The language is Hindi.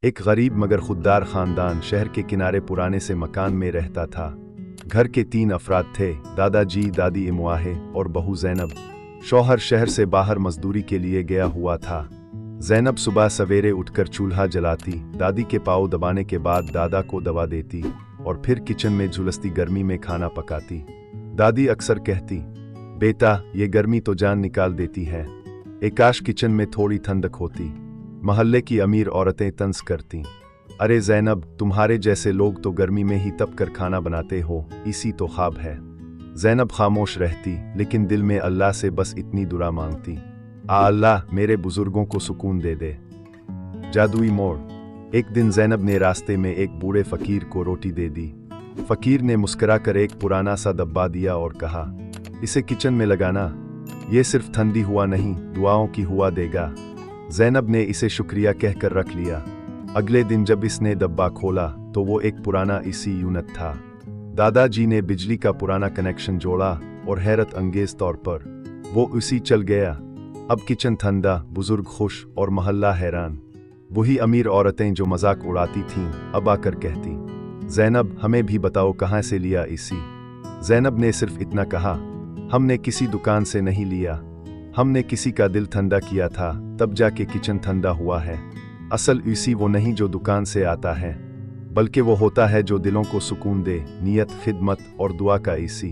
एक गरीब मगर खुददार खानदान शहर के किनारे पुराने से मकान में रहता था। घर के 3 अफराद थे, दादाजी, दादी इमवाहे और बहू जैनब। शौहर शहर से बाहर मजदूरी के लिए गया हुआ था। जैनब सुबह सवेरे उठकर चूल्हा जलाती, दादी के पाँव दबाने के बाद दादा को दवा देती और फिर किचन में झुलसती गर्मी में खाना पकाती। दादी अक्सर कहती, बेटा ये गर्मी तो जान निकाल देती है, काश किचन में थोड़ी ठंडक होती। मोहल्ले की अमीर औरतें तंज करती, अरे जैनब तुम्हारे जैसे लोग तो गर्मी में ही तप कर खाना बनाते हो, इसी तो ख्वाब है। जैनब खामोश रहती लेकिन दिल में अल्लाह से बस इतनी दुआ मांगती, अल्लाह मेरे बुजुर्गों को सुकून दे दे। जादुई मोड़। एक दिन जैनब ने रास्ते में एक बूढ़े फकीर को रोटी दे दी। फकीर ने मुस्कुराकर एक पुराना सा डब्बा दिया और कहा, इसे किचन में लगाना, ये सिर्फ ठंडी हुआ नहीं दुआओं की हुआ देगा। जैनब ने इसे शुक्रिया कहकर रख लिया। अगले दिन जब इसने डब्बा खोला तो वो एक पुराना एसी यूनिट था। दादाजी ने बिजली का पुराना कनेक्शन जोड़ा और हैरत अंगेज तौर पर वो एसी चल गया। अब किचन ठंडा, बुजुर्ग खुश और मोहल्ला हैरान। वही अमीर औरतें जो मजाक उड़ाती थीं अब आकर कहती, जैनब हमें भी बताओ कहाँ से लिया एसी। जैनब ने सिर्फ इतना कहा, हमने किसी दुकान से नहीं लिया, हमने किसी का दिल ठंडा किया था, तब जाके किचन ठंडा हुआ है। असल एसी वो नहीं जो दुकान से आता है, बल्कि वो होता है जो दिलों को सुकून दे, नियत, खिदमत और दुआ का एसी।